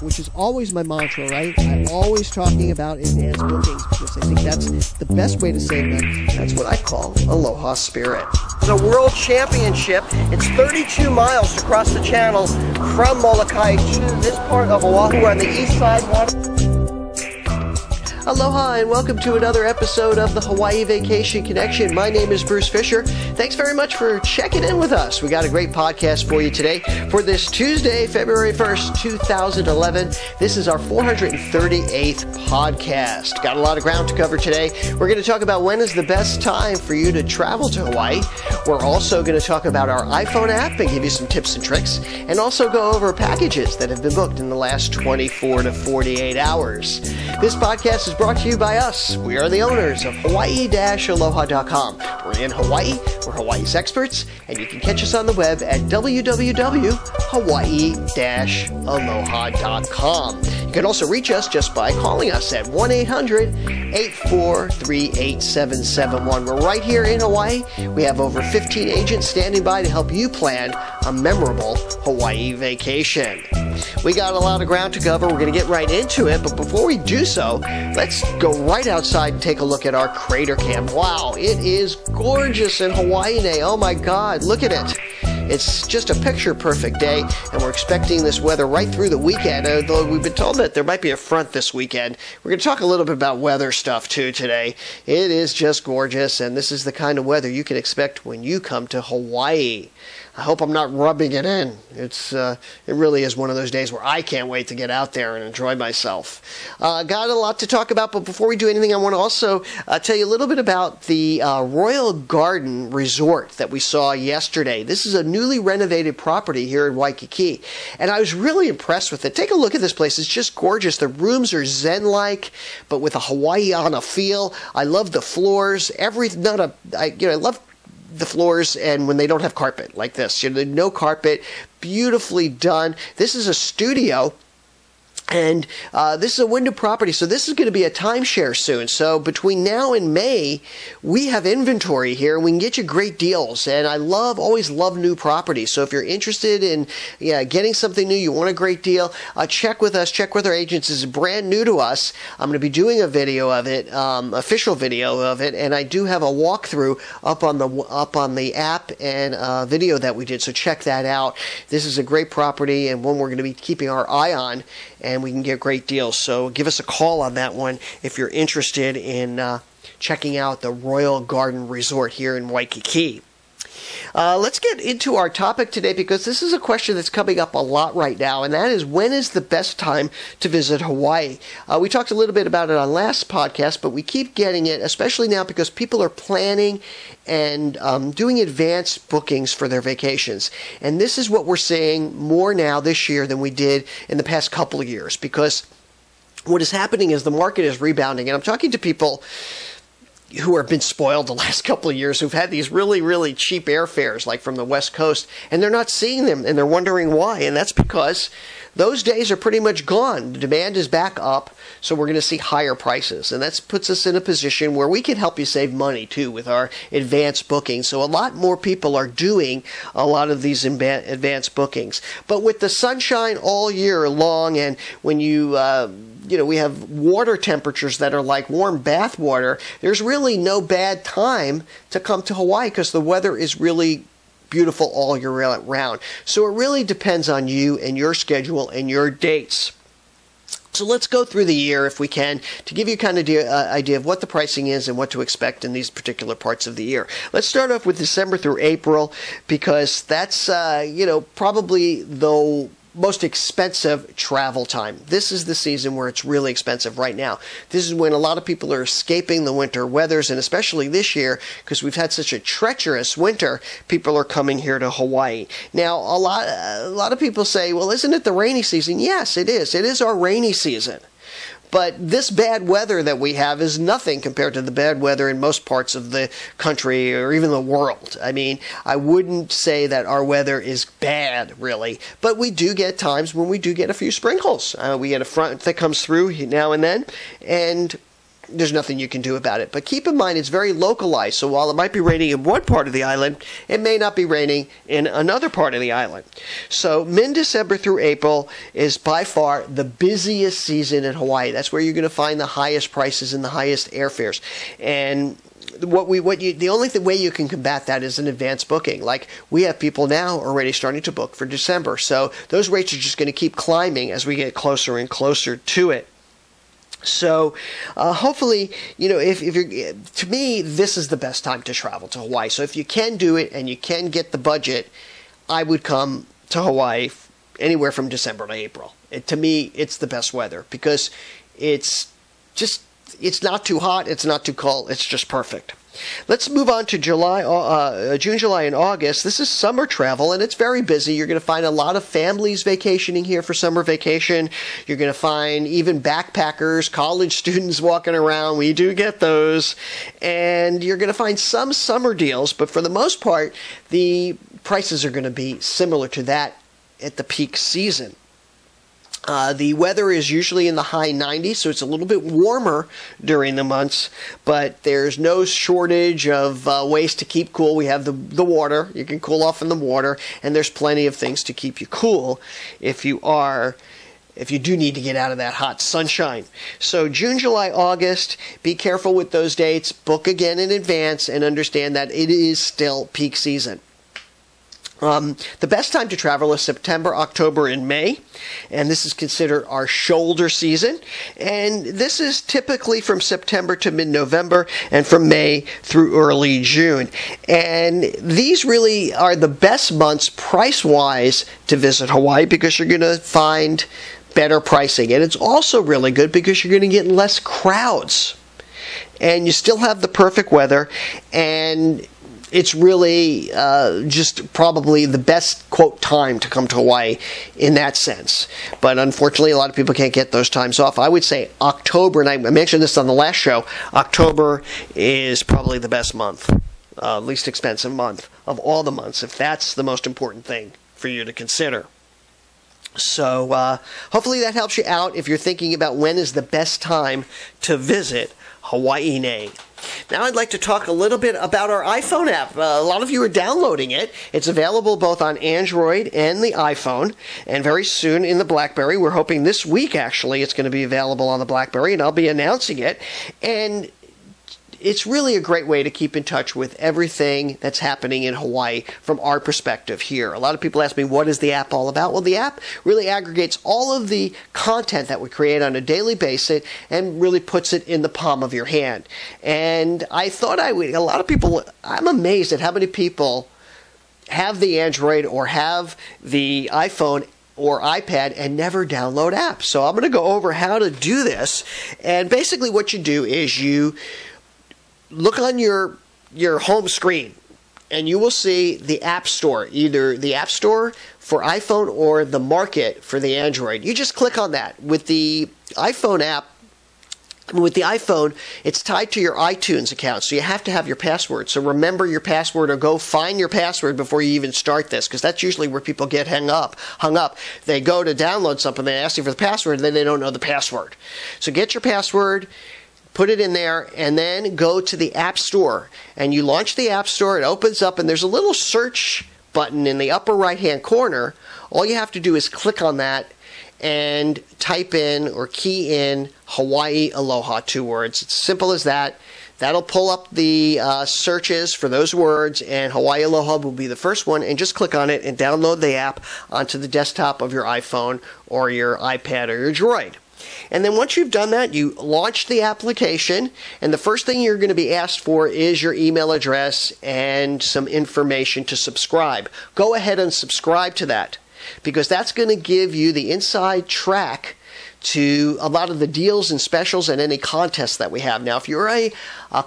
which is always my mantra, right? I'm always talking about advanced bookings because I think that's the best way to save money. That's what I call Aloha Spirit. The World Championship, it's 32 miles to cross the channel from Molokai to this part of Oahu on the east side water. Aloha and welcome to another episode of the Hawaii Vacation Connection. My name is Bruce Fisher. Thanks very much for checking in with us. We got a great podcast for you today for this Tuesday, February 1st, 2011. This is our 438th podcast. Got a lot of ground to cover today. We're going to talk about when is the best time for you to travel to Hawaii. We're also going to talk about our iPhone app and give you some tips and tricks, and also go over packages that have been booked in the last 24 to 48 hours. This podcast is brought to you by us. We are the owners of Hawaii-Aloha.com. We're in Hawaii, we're Hawaii's experts, and you can catch us on the web at www.hawaii-aloha.com. You can also reach us just by calling us at 1-800-843-8771. We're right here in Hawaii. We have over 15 agents standing by to help you plan a memorable Hawaii vacation. We got a lot of ground to cover. We're going to get right into it, but before we do so, let's go right outside and take a look at our crater cam. Wow, it is gorgeous in Hawaii today. Oh my God, look at it. It's just a picture-perfect day, and we're expecting this weather right through the weekend, although we've been told that there might be a front this weekend. We're going to talk a little bit about weather stuff, too, today. It is just gorgeous, and this is the kind of weather you can expect when you come to Hawaii. I hope I'm not rubbing it in. It really is one of those days where I can't wait to get out there and enjoy myself. Got a lot to talk about, but before we do anything, I want to also tell you a little bit about the Royal Garden Resort that we saw yesterday. This is a newly renovated property here in Waikiki, and I was really impressed with it. Take a look at this place. It's just gorgeous. The rooms are zen-like, but with a Hawaiiana feel. I love the floors. I love the floors, and when they don't have carpet like this, no carpet, beautifully done. This is a studio, and this is a window property, so this is going to be a timeshare soon. So between now and May, we have inventory here, and we can get you great deals. And I always love new properties. So if you're interested in getting something new, you want a great deal, check with us, check with our agents. This is brand new to us. I'm going to be doing a video of it, official video of it, and I do have a walkthrough up on the app and video that we did. So check that out. This is a great property and one we're going to be keeping our eye on, and we can get great deals. So give us a call on that one if you're interested in checking out the Royal Garden Resort here in Waikiki. Let's get into our topic today, because this is a question that's coming up a lot right now, and that is, when is the best time to visit Hawaii? We talked a little bit about it on last podcast, but we keep getting it, especially now because people are planning and doing advanced bookings for their vacations. And this is what we're seeing more now this year than we did in the past couple of years, because what is happening is the market is rebounding. And I'm talking to people who have been spoiled the last couple of years, who've had these really, really cheap airfares, like from the West Coast, and they're not seeing them, and they're wondering why. And that's because those days are pretty much gone. The demand is back up, so we're going to see higher prices. And that puts us in a position where we can help you save money, too, with our advanced bookings. So a lot more people are doing a lot of these advanced bookings. But with the sunshine all year long, and when we have water temperatures that are like warm bath water, there's really no bad time to come to Hawaii because the weather is really beautiful all year round. So it really depends on you and your schedule and your dates. So let's go through the year, if we can, to give you kind of idea of what the pricing is and what to expect in these particular parts of the year. Let's start off with December through April, because that's probably the most expensive travel time. This is the season where it's really expensive right now. This is when a lot of people are escaping the winter weathers, and especially this year, because we've had such a treacherous winter, people are coming here to Hawaii. Now, a lot of people say, well, isn't it the rainy season? Yes, it is. It is our rainy season. But this bad weather that we have is nothing compared to the bad weather in most parts of the country or even the world. I mean, I wouldn't say that our weather is bad, really. But we do get times when we do get a few sprinkles. We get a front that comes through now and then. And there's nothing you can do about it. But keep in mind, it's very localized. So while it might be raining in one part of the island, it may not be raining in another part of the island. So mid-December through April is by far the busiest season in Hawaii. That's where you're going to find the highest prices and the highest airfares. And the only way you can combat that is an advance booking. Like, we have people now already starting to book for December. So those rates are just going to keep climbing as we get closer and closer to it. So hopefully, if you're, to me, this is the best time to travel to Hawaii. So if you can do it and you can get the budget, I would come to Hawaii anywhere from December to April. To me, it's the best weather because it's not too hot, it's not too cold, it's just perfect. Let's move on to June, July, and August. This is summer travel, and it's very busy. You're going to find a lot of families vacationing here for summer vacation. You're going to find even backpackers, college students walking around. We do get those. And you're going to find some summer deals, but for the most part, the prices are going to be similar to that at the peak season. The weather is usually in the high 90s, so it's a little bit warmer during the months, but there's no shortage of ways to keep cool. We have the water. You can cool off in the water, and there's plenty of things to keep you cool if you do need to get out of that hot sunshine. So June, July, August, be careful with those dates. Book again in advance and understand that it is still peak season. The best time to travel is September, October, and May, and this is considered our shoulder season. And this is typically from September to mid-November and from May through early June. And these really are the best months price-wise to visit Hawaii because you're going to find better pricing. And it's also really good because you're going to get less crowds. And you still have the perfect weather, and it's really just probably the best, quote, time to come to Hawaii in that sense. But unfortunately, a lot of people can't get those times off. I would say October, and I mentioned this on the last show, October is probably the best month, least expensive month of all the months, if that's the most important thing for you to consider. So hopefully that helps you out if you're thinking about when is the best time to visit Hawaii. Now I'd like to talk a little bit about our iPhone app. A lot of you are downloading it. It's available both on Android and the iPhone, and very soon in the BlackBerry. We're hoping this week, actually, it's going to be available on the BlackBerry, and I'll be announcing it. And it's really a great way to keep in touch with everything that's happening in Hawaii from our perspective here. A lot of people ask me, what is the app all about? Well, the app really aggregates all of the content that we create on a daily basis and really puts it in the palm of your hand. And I thought a lot of people, I'm amazed at how many people have the Android or have the iPhone or iPad and never download apps. So I'm going to go over how to do this. And basically what you do is you look on your home screen and you will see the App Store, either the App Store for iPhone or the Market for the Android. You just click on that. With the iPhone app, with the iPhone, it's tied to your iTunes account, so you have to have your password. So remember your password, or go find your password before you even start this, because that's usually where people get hung up. They go to download something, they ask you for the password, and then they don't know the password. So get your password, put it in there, and then go to the App Store. And you launch the App Store, it opens up, and there's a little search button in the upper right-hand corner. All you have to do is click on that and type in or key in Hawaii Aloha, 2 words. It's simple as that. That'll pull up the searches for those words, and Hawaii Aloha will be the first one. And just click on it and download the app onto the desktop of your iPhone or your iPad or your Droid. And then once you've done that, you launch the application, and the first thing you're going to be asked for is your email address and some information to subscribe. Go ahead and subscribe to that, because that's going to give you the inside track to a lot of the deals and specials and any contests that we have. Now, if you're a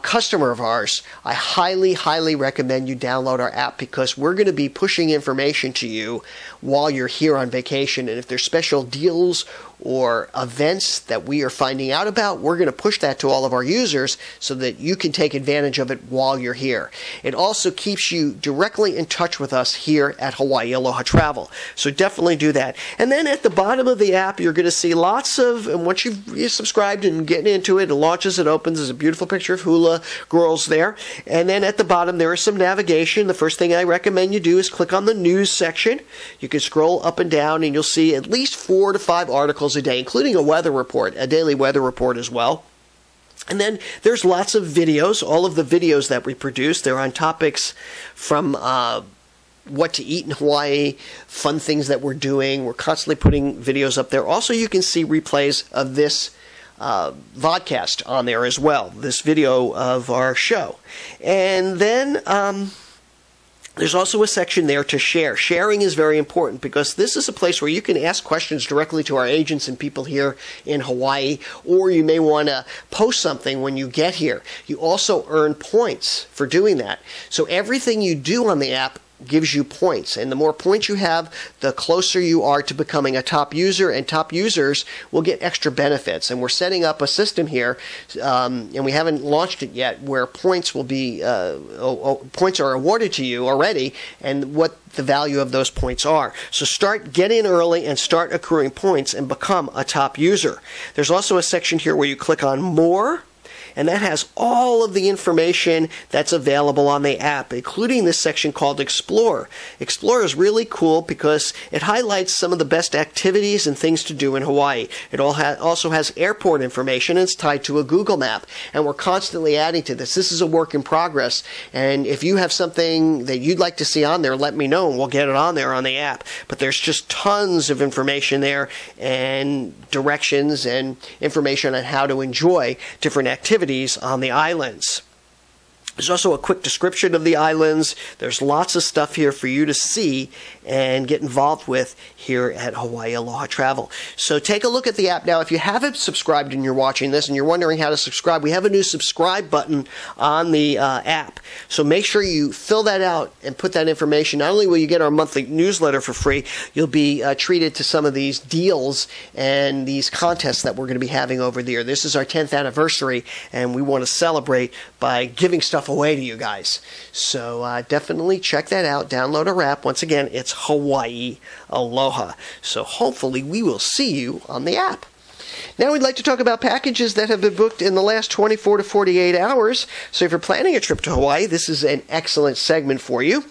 customer of ours, I highly, highly recommend you download our app, because we're going to be pushing information to you while you're here on vacation. And if there's special deals or events that we are finding out about, we're going to push that to all of our users so that you can take advantage of it while you're here. It also keeps you directly in touch with us here at Hawaii Aloha Travel. So definitely do that. And then at the bottom of the app, you're going to see see lots of, and once you've subscribed and getting into it, it launches, it opens, there's a beautiful picture of hula girls there. And then at the bottom there is some navigation. The first thing I recommend you do is click on the news section. You can scroll up and down and you'll see at least 4 to 5 articles a day, including a weather report, a daily weather report as well. And then there's lots of videos. All of the videos that we produce, they're on topics from what to eat in Hawaii, fun things that we're doing. We're constantly putting videos up there. Also, you can see replays of this vodcast on there as well, this video of our show. And then there's also a section there to share. Sharing is very important because this is a place where you can ask questions directly to our agents and people here in Hawaii, or you may want to post something when you get here. You also earn points for doing that. So everything you do on the app gives you points, and the more points you have, the closer you are to becoming a top user, and top users will get extra benefits. And we're setting up a system here, and we haven't launched it yet, where points will be points are awarded to you already, and what the value of those points are. So get in early and start accruing points and become a top user. There's also a section here where you click on more, and that has all of the information that's available on the app, including this section called Explore. Explore is really cool because it highlights some of the best activities and things to do in Hawaii. It also has airport information, and it's tied to a Google map. And we're constantly adding to this. This is a work in progress. And if you have something that you'd like to see on there, let me know, and we'll get it on there on the app. But there's just tons of information there, and directions and information on how to enjoy different activities on the islands. There's also a quick description of the islands. There's lots of stuff here for you to see and get involved with here at Hawaii Aloha Travel. So take a look at the app now. If you haven't subscribed and you're watching this and you're wondering how to subscribe, we have a new subscribe button on the app. So make sure you fill that out and put that information. Not only will you get our monthly newsletter for free, you'll be treated to some of these deals and these contests that we're going to be having over there. This is our 10th anniversary, and we want to celebrate by giving stuff away to you guys. So definitely check that out. Download our app. Once again, it's Hawaii Aloha. So hopefully we will see you on the app. Now we'd like to talk about packages that have been booked in the last 24 to 48 hours. So if you're planning a trip to Hawaii, this is an excellent segment for you.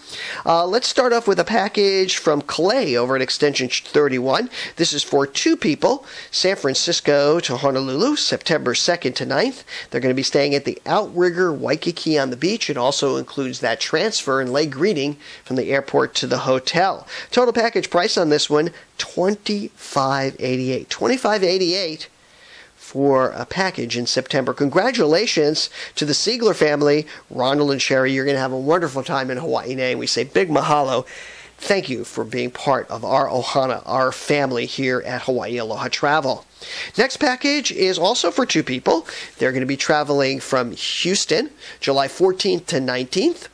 Let's start off with a package from Calais over at Extension 31. This is for 2 people, San Francisco to Honolulu, September 2nd to 9th. They're going to be staying at the Outrigger Waikiki on the beach. It also includes that transfer and leg greeting from the airport to the hotel. Total package price on this one, $25.88. $25.88 for a package in September. Congratulations to the Siegler family, Ronald and Sherry. You're going to have a wonderful time in Hawaii. And we say big mahalo. Thank you for being part of our ohana, our family here at Hawaii Aloha Travel. Next package is also for 2 people. They're going to be traveling from Houston, July 14th to 19th.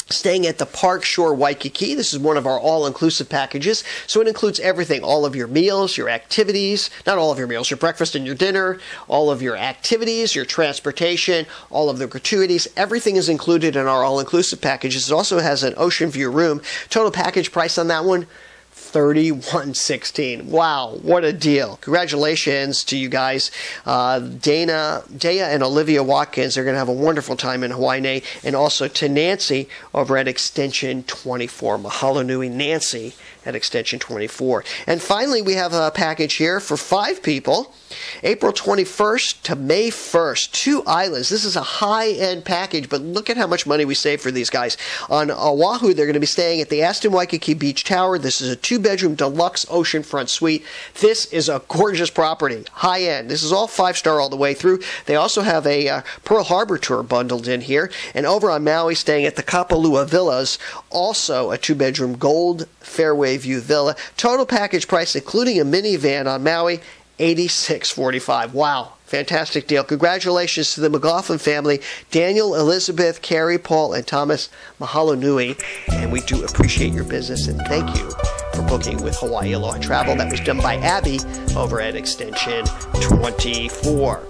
Staying at the Park Shore Waikiki. This is one of our all-inclusive packages, so it includes everything, all of your meals, your activities, not all of your meals, your breakfast and your dinner, all of your activities, your transportation, all of the gratuities. Everything is included in our all-inclusive packages. It also has an ocean view room. Total package price on that one, $31.16. Wow, what a deal. Congratulations to you guys. Dea and Olivia Watkins are going to have a wonderful time in Hawaii, and also to Nancy over at Extension 24. Mahalo nui, Nancy at Extension 24. And finally, we have a package here for 5 people, April 21st to May 1st. 2 islands. This is a high-end package, but look at how much money we save for these guys. On Oahu, they're going to be staying at the Aston Waikiki Beach Tower. This is a 2-bedroom deluxe oceanfront suite. This is a gorgeous property, high-end. This is all 5-star all the way through. They also have a Pearl Harbor tour bundled in here. And over on Maui, staying at the Kapalua Villas, also a 2-bedroom gold fairway view villa. Total package price, including a minivan on Maui, $86.45. Wow, fantastic deal. Congratulations to the McLaughlin family, Daniel, Elizabeth, Carrie, Paul, and Thomas. Mahalo nui, and we do appreciate your business, and thank you for booking with Hawaii Aloha Travel. That was done by Abby over at Extension 24.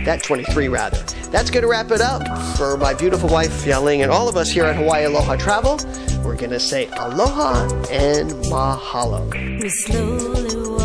That 23 rather. That's going to wrap it up for my beautiful wife Yelling and all of us here at Hawaii Aloha Travel. We're going to say aloha and mahalo. We slowly